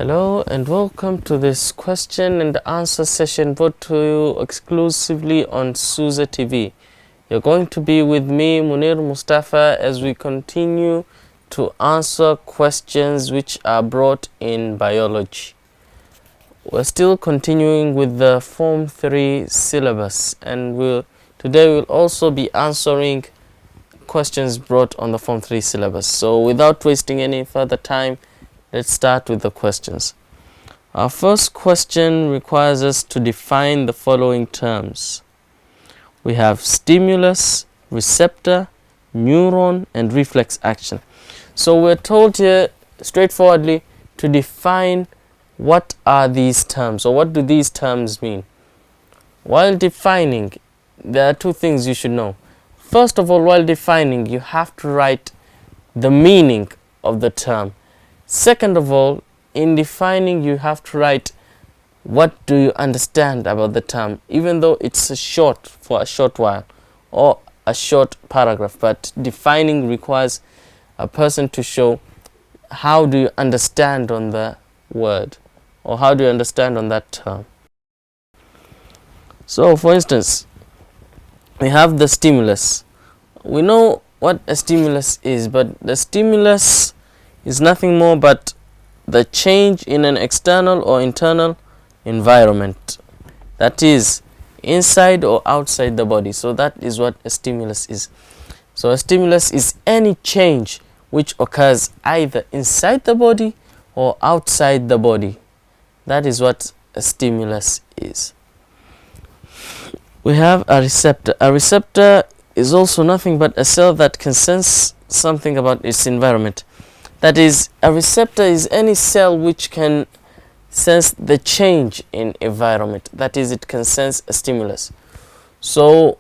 Hello and welcome to this question and answer session brought to you exclusively on SUZA TV. You're going to be with me, Munir Mustafa, as we continue to answer questions which are brought in biology. We're still continuing with the Form 3 syllabus, and today we'll also be answering questions brought on the Form 3 syllabus. So without wasting any further time, let's start with the questions. Our first question requires us to define the following terms. We have stimulus, receptor, neuron, and reflex action. So we're told here straightforwardly to define what are these terms, or what do these terms mean. While defining, there are two things you should know. First of all, while defining, you have to write the meaning of the term. Second of all, in defining, you have to write what do you understand about the term, even though it's for a short while or a short paragraph. But defining requires a person to show how do you understand on the word, or how do you understand on that term. So for instance, we have the stimulus. We know what a stimulus is, but the stimulus is nothing more but the change in an external or internal environment, that is inside or outside the body. So that is what a stimulus is. So a stimulus is any change which occurs either inside the body or outside the body. That is what a stimulus is. We have a receptor. A receptor is also nothing but a cell that can sense something about its environment. That is, a receptor is any cell which can sense the change in environment. That is, it can sense a stimulus. So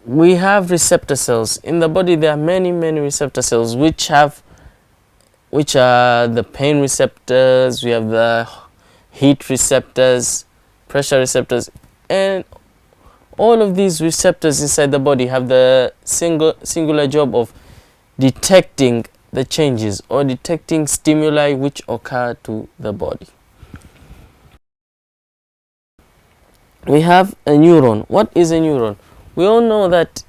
we have receptor cells. In the body there are many receptor cells which are the pain receptors, we have the heat receptors, pressure receptors, and all of these receptors inside the body have the singular job of detecting the changes or detecting stimuli which occur to the body. We have a neuron. What is a neuron? We all know that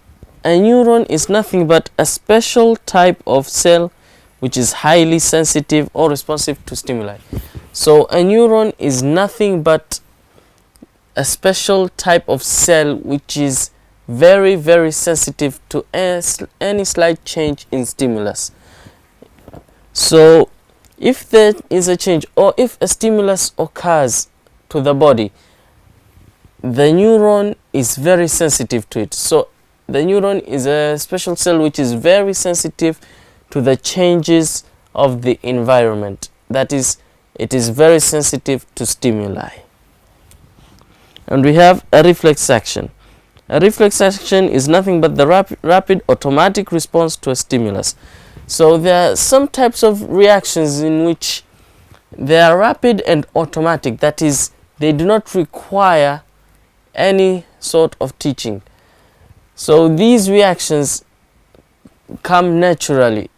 a neuron is nothing but a special type of cell which is highly sensitive or responsive to stimuli. So a neuron is nothing but a special type of cell which is very sensitive to any slight change in stimulus. So if there is a change, or if a stimulus occurs to the body, the neuron is very sensitive to it. So the neuron is a special cell which is very sensitive to the changes of the environment. That is, it is very sensitive to stimuli. And we have a reflex action. A reflex action is nothing but the rapid automatic response to a stimulus. So there are some types of reactions in which they are rapid and automatic. That is, they do not require any sort of teaching. So these reactions come naturally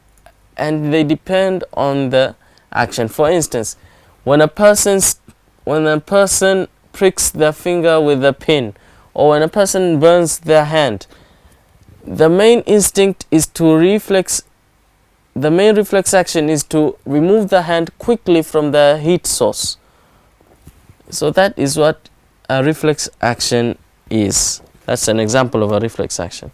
and they depend on the action. For instance, when a person pricks their finger with a pin, or when a person burns their hand, the main instinct is to reflex. The main reflex action is to remove the hand quickly from the heat source. So that is what a reflex action is. That's an example of a reflex action.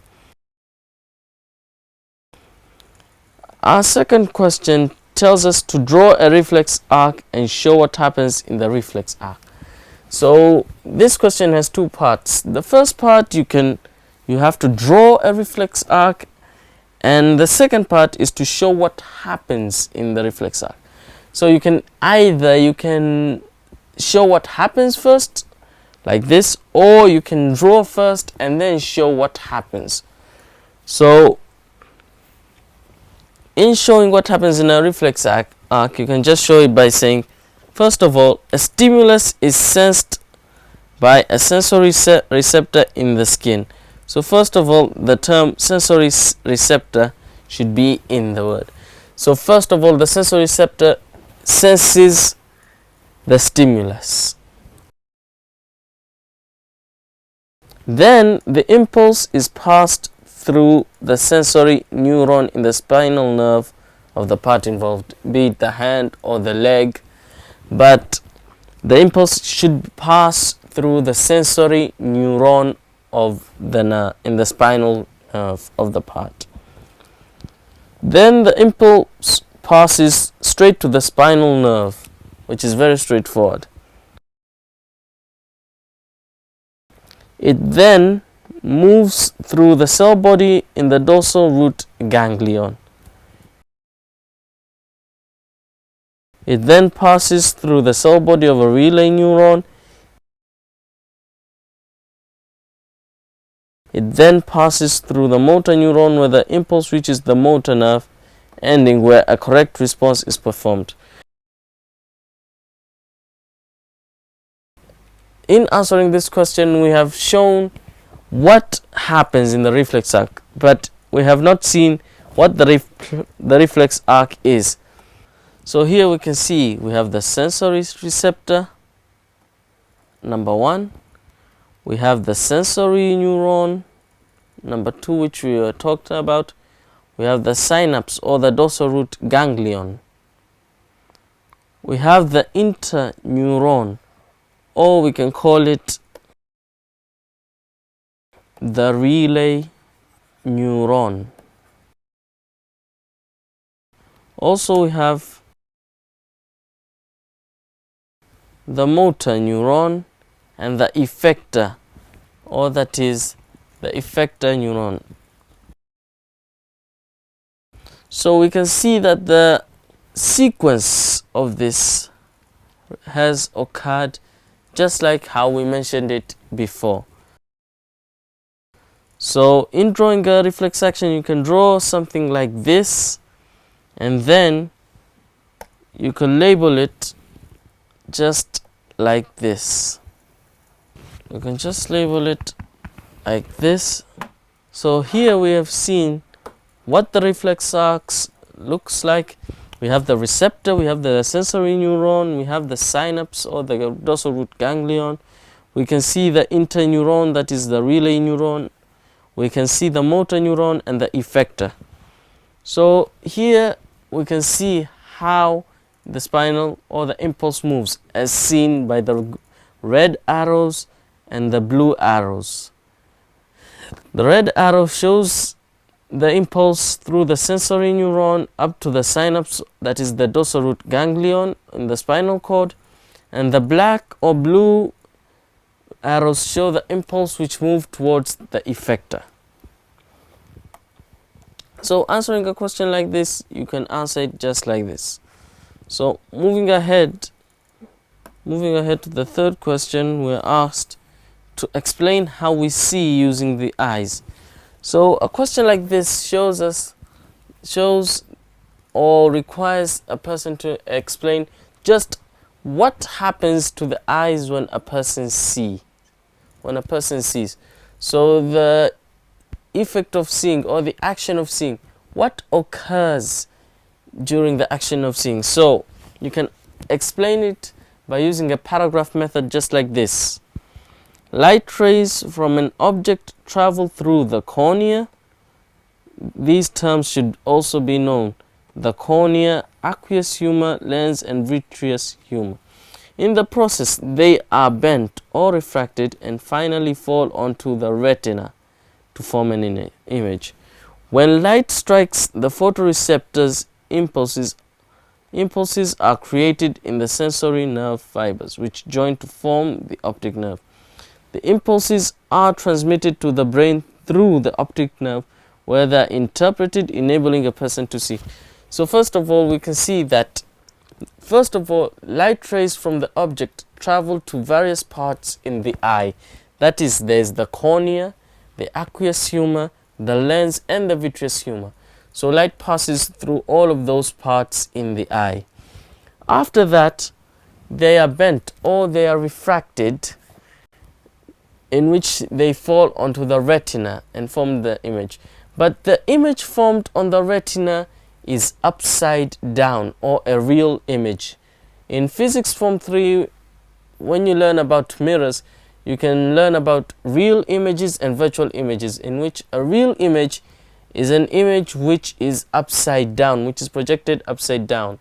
Our second question tells us to draw a reflex arc and show what happens in the reflex arc. So this question has two parts. The first part, you have to draw a reflex arc, and the second part is to show what happens in the reflex arc. So you can show what happens first, like this, or you can draw first and then show what happens. So in showing what happens in a reflex arc, you can just show it by saying, first of all, a stimulus is sensed by a sensory receptor in the skin. So first of all, the term sensory receptor should be in the word. So first of all, the sensory receptor senses the stimulus. Then the impulse is passed through the sensory neuron in the spinal nerve of the part involved, be it the hand or the leg, but the impulse should pass through the sensory neuron of the nerve in the spinal nerve of the part. Then the impulse passes straight to the spinal nerve, which is very straightforward. It then moves through the cell body in the dorsal root ganglion. It then passes through the cell body of a relay neuron. It then passes through the motor neuron where the impulse reaches the motor nerve, ending where a correct response is performed. In answering this question, we have shown what happens in the reflex arc, but we have not seen what the reflex arc is. So here we can see we have the sensory receptor, number 1. We have the sensory neuron, number 2, which we talked about. We have the synapse or the dorsal root ganglion. We have the interneuron, or we can call it the relay neuron. Also we have the motor neuron and the effector, or that is the effector neuron. So we can see that the sequence of this has occurred just like how we mentioned it before. So in drawing a reflex action, you can draw something like this, and then you can label it just like this. You can just label it like this. So here we have seen what the reflex arcs looks like. We have the receptor, we have the sensory neuron, we have the synapse or the dorsal root ganglion. We can see the interneuron, that is the relay neuron. We can see the motor neuron and the effector. So here we can see how the spinal or the impulse moves, as seen by the red arrows and the blue arrows. The red arrow shows the impulse through the sensory neuron up to the synapse, that is the dorsal root ganglion in the spinal cord, and the black or blue arrows show the impulse which move towards the effector. So answering a question like this, you can answer it just like this. So moving ahead to the third question, we're asked to explain how we see using the eyes. So a question like this shows or requires a person to explain just what happens to the eyes when a person sees. So the effect of seeing or the action of seeing, what occurs during the action of seeing. So you can explain it by using a paragraph method just like this. Light rays from an object travel through the cornea. These terms should also be known: the cornea, aqueous humor, lens, and vitreous humor. In the process, they are bent or refracted and finally fall onto the retina to form an image. When light strikes the photoreceptors, impulses are created in the sensory nerve fibers, which join to form the optic nerve. The impulses are transmitted to the brain through the optic nerve, where they are interpreted, enabling a person to see. So first of all, we can see that light rays from the object travel to various parts in the eye. That is, there's the cornea, the aqueous humor, the lens, and the vitreous humor. So light passes through all of those parts in the eye. After that, they are bent or they are refracted, in which they fall onto the retina and form the image. But the image formed on the retina is upside down or a real image. In physics form 3, when you learn about mirrors, you can learn about real images and virtual images, in which a real image is an image which is upside down, which is projected upside down,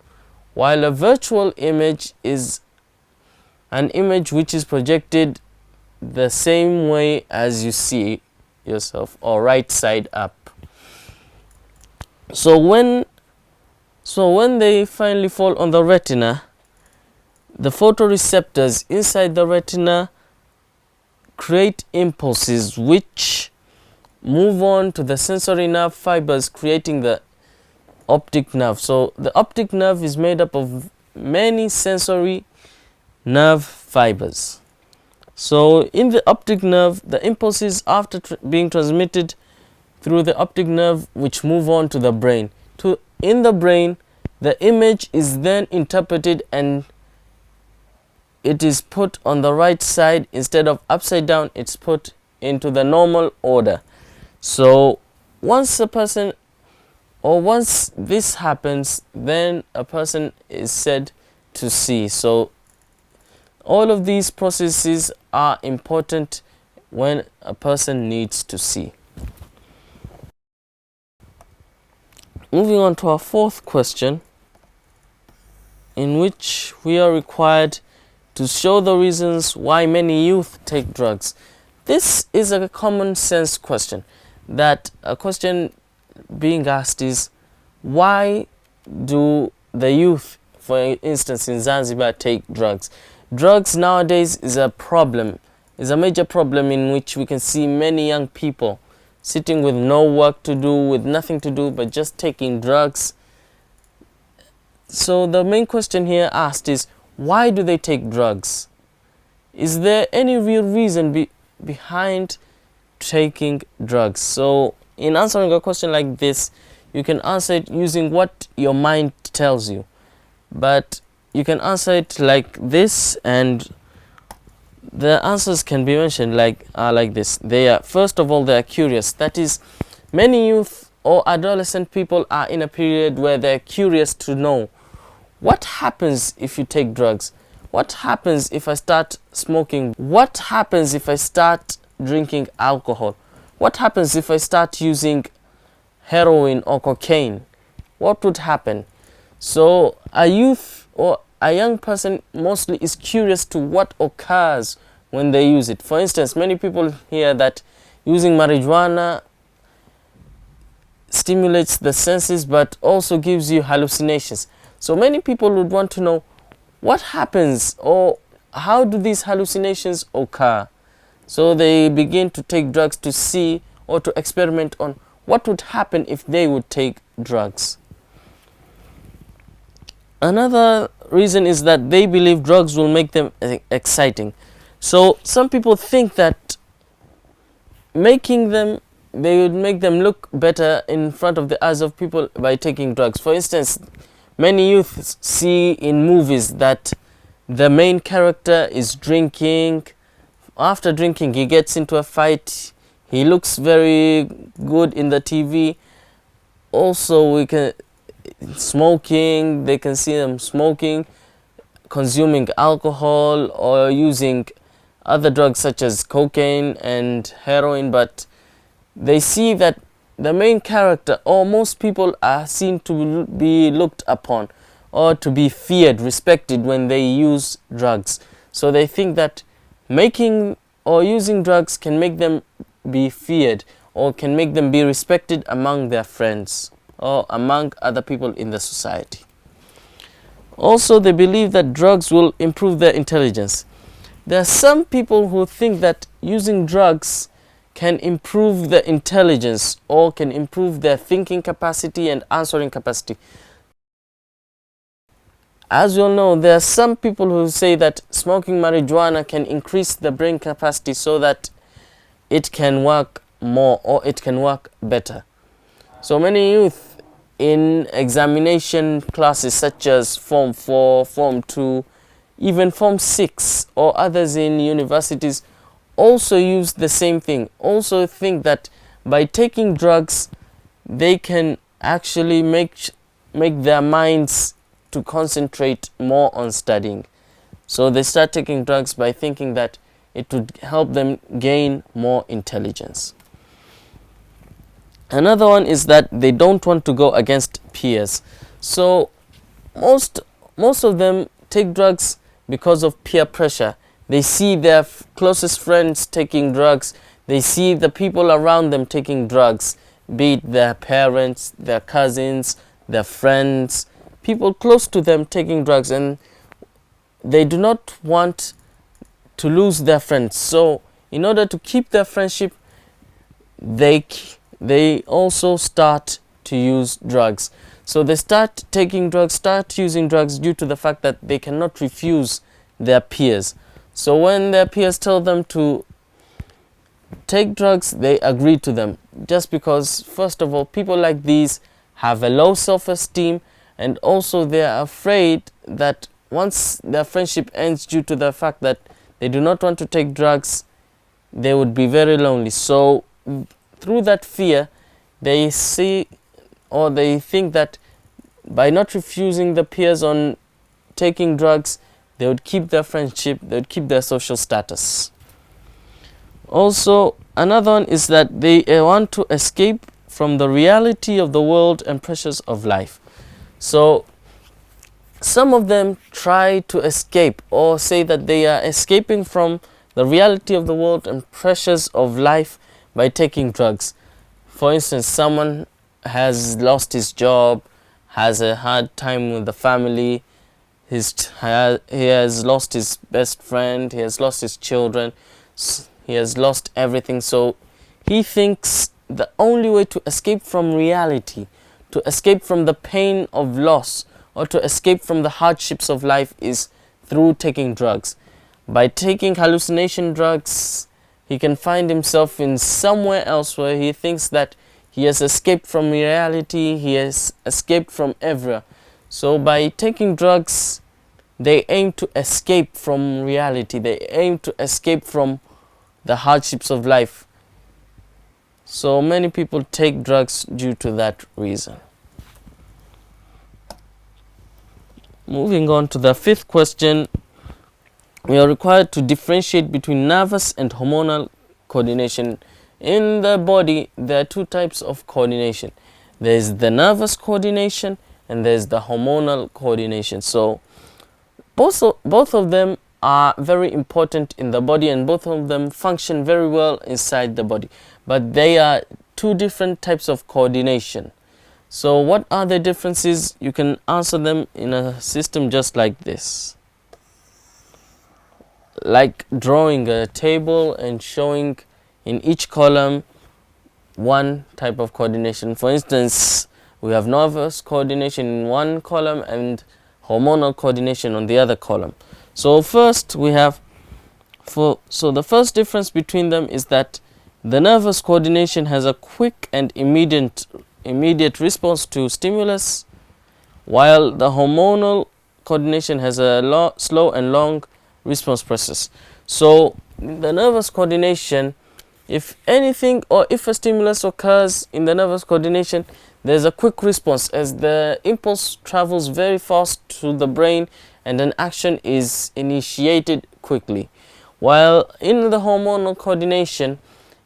while a virtual image is an image which is projected the same way as you see yourself, or right side up. So when they finally fall on the retina, the photoreceptors inside the retina create impulses which move on to the sensory nerve fibers, creating the optic nerve. So the optic nerve is made up of many sensory nerve fibers. So in the optic nerve, the impulses, after being transmitted through the optic nerve, which move on to the brain. In the brain, the image is then interpreted and it is put on the right side. Instead of upside down, it's put into the normal order. So once this happens, then a person is said to see. So all of these processes are important when a person needs to see. Moving on to our fourth question, in which we are required to show the reasons why many youth take drugs. This is a common sense question. That a question being asked is, why do the youth, for instance in Zanzibar, take drugs? Drugs nowadays is a major problem, in which we can see many young people sitting with no work to do, with nothing to do but just taking drugs. So the main question here asked is, why do they take drugs? Is there any real reason behind taking drugs? So in answering a question like this, you can answer it using what your mind tells you, but you can answer it like this, and the answers can be mentioned like this. First of all, they are curious. That is, many youth or adolescent people are in a period where they're curious to know, what happens if you take drugs? What happens if I start smoking? What happens if I start drinking alcohol? What happens if I start using heroin or cocaine? What would happen? So a youth or a young person mostly is curious to what occurs when they use it. For instance, many people hear that using marijuana stimulates the senses but also gives you hallucinations. So many people would want to know, what happens, or how do these hallucinations occur? So they begin to take drugs to see or to experiment on what would happen if they would take drugs. Another reason is that they believe drugs will make them exciting. So some people think that they would make them look better in front of the eyes of people by taking drugs. For instance, many youth see in movies that the main character is drinking. After drinking, he gets into a fight. He looks very good in the TV. Also, they can see them smoking, consuming alcohol, or using other drugs such as cocaine and heroin, but they see that the main character, or most people, are seen to be looked upon or to be feared, respected when they use drugs. So they think that making or using drugs can make them be feared or can make them be respected among their friends or among other people in the society. Also, they believe that drugs will improve their intelligence. There are some people who think that using drugs can improve their intelligence or can improve their thinking capacity and answering capacity. As you all know, there are some people who say that smoking marijuana can increase the brain capacity so that it can work more or it can work better. So many youth in examination classes such as Form 4, Form 2, even Form 6 or others in universities also use the same thing, also think that by taking drugs they can actually make make their minds to concentrate more on studying. So they start taking drugs by thinking that it would help them gain more intelligence. Another one is that they don't want to go against peers. So most of them take drugs because of peer pressure. They see their closest friends taking drugs. They see the people around them taking drugs, be it their parents, their cousins, their friends, people close to them taking drugs, and they do not want to lose their friends. So in order to keep their friendship, they also start to use drugs. So they start taking drugs, start using drugs due to the fact that they cannot refuse their peers. So when their peers tell them to take drugs, they agree to them, just because, first of all, people like these have a low self-esteem, and also they are afraid that once their friendship ends due to the fact that they do not want to take drugs, they would be very lonely. So through that fear, they see, or they think that by not refusing the peers on taking drugs, they would keep their friendship, they would keep their social status. Also, another one is that they want to escape from the reality of the world and pressures of life. So some of them try to escape, or say that they are escaping from the reality of the world and pressures of life by taking drugs. For instance, someone has lost his job, has a hard time with the family, he has lost his best friend, he has lost his children, he has lost everything. So he thinks the only way to escape from reality, to escape from the pain of loss, or to escape from the hardships of life is through taking drugs. By taking hallucination drugs, he can find himself in somewhere else where he thinks that he has escaped from reality, he has escaped from everywhere. So by taking drugs, they aim to escape from reality, they aim to escape from the hardships of life. So many people take drugs due to that reason. Moving on to the fifth question, we are required to differentiate between nervous and hormonal coordination. In the body, there are two types of coordination. There is the nervous coordination and there is the hormonal coordination. So both of them are very important in the body, and both of them function very well inside the body. But they are two different types of coordination. So what are the differences? You can answer them in a system just like this. Like drawing a table and showing in each column one type of coordination. For instance, we have nervous coordination in one column and hormonal coordination on the other column. So first we have, so the first difference between them is that the nervous coordination has a quick and immediate response to stimulus, while the hormonal coordination has a slow and long response process. So the nervous coordination, if anything or if a stimulus occurs in the nervous coordination, there's a quick response as the impulse travels very fast to the brain and an action is initiated quickly. While in the hormonal coordination,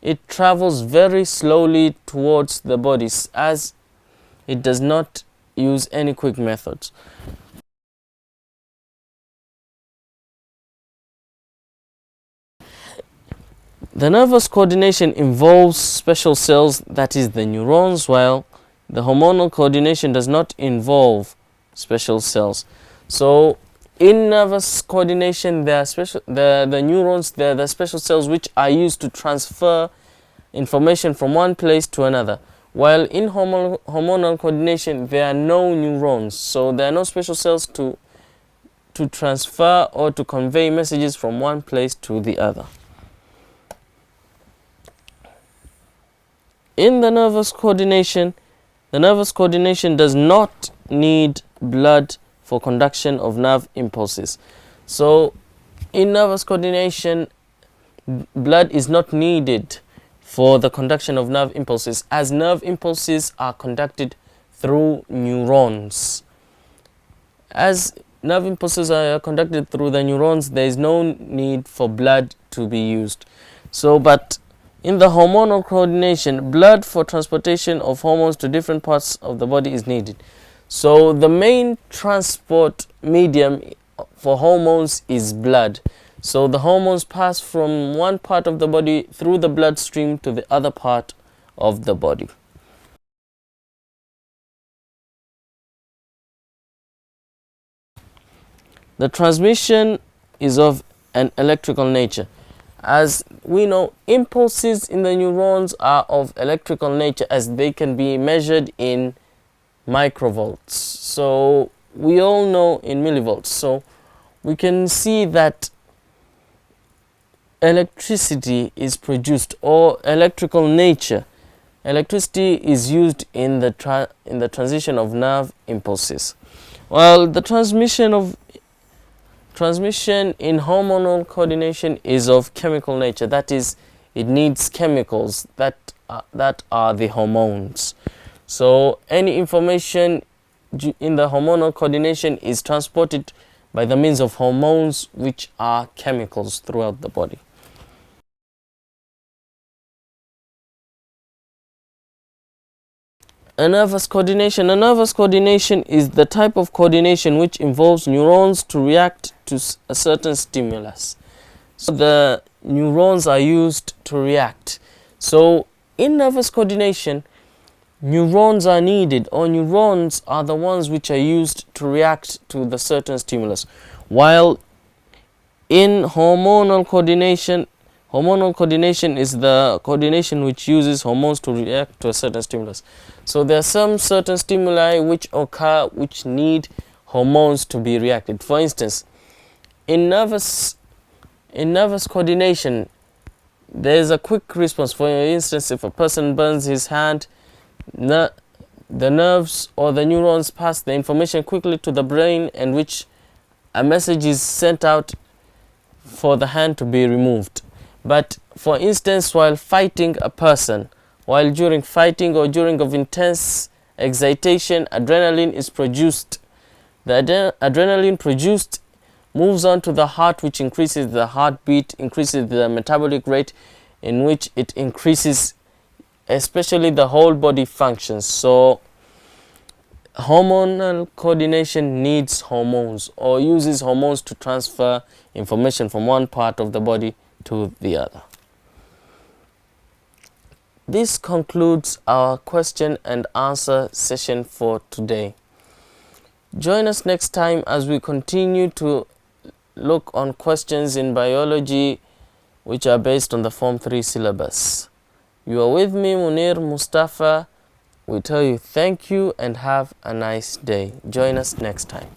it travels very slowly towards the bodies as it does not use any quick methods. The nervous coordination involves special cells, that is the neurons, while the hormonal coordination does not involve special cells. So in nervous coordination, there are the neurons, they are the special cells which are used to transfer information from one place to another. While in hormonal coordination, there are no neurons, so there are no special cells to transfer or to convey messages from one place to the other. In the nervous coordination does not need blood for conduction of nerve impulses. So in nervous coordination, blood is not needed for the conduction of nerve impulses, as nerve impulses are conducted through neurons. As nerve impulses are conducted through the neurons, there is no need for blood to be used. But in the hormonal coordination, blood for transportation of hormones to different parts of the body is needed. So the main transport medium for hormones is blood. So the hormones pass from one part of the body through the bloodstream to the other part of the body. The transmission is of an electrical nature. As we know, impulses in the neurons are of electrical nature, as they can be measured in microvolts. So we all know in millivolts. So we can see that electricity is produced, or electrical nature. Electricity is used in the transition of nerve impulses. While the transmission in hormonal coordination is of chemical nature. That is, it needs chemicals that are the hormones. So any information in the hormonal coordination is transported by the means of hormones, which are chemicals throughout the body. A nervous coordination. A nervous coordination is the type of coordination which involves neurons to react to a certain stimulus. So the neurons are used to react. So in nervous coordination, neurons are needed, or neurons are the ones which are used to react to the certain stimulus. While in hormonal coordination is the coordination which uses hormones to react to a certain stimulus. So there are some certain stimuli which occur which need hormones to be reacted. For instance, in nervous coordination, there is a quick response. For instance, if a person burns his hand, the nerves or the neurons pass the information quickly to the brain, and which a message is sent out for the hand to be removed. But for instance, while fighting a person, while during fighting or during of intense excitation, adrenaline is produced. The adrenaline produced moves on to the heart, which increases the heartbeat, increases the metabolic rate, in which it increases especially the whole body functions. So hormonal coordination needs hormones, or uses hormones to transfer information from one part of the body to the other. This concludes our question and answer session for today. Join us next time as we continue to look on questions in biology which are based on the Form 3 syllabus. You are with me, Munir Mustafa. We tell you thank you and have a nice day. Join us next time.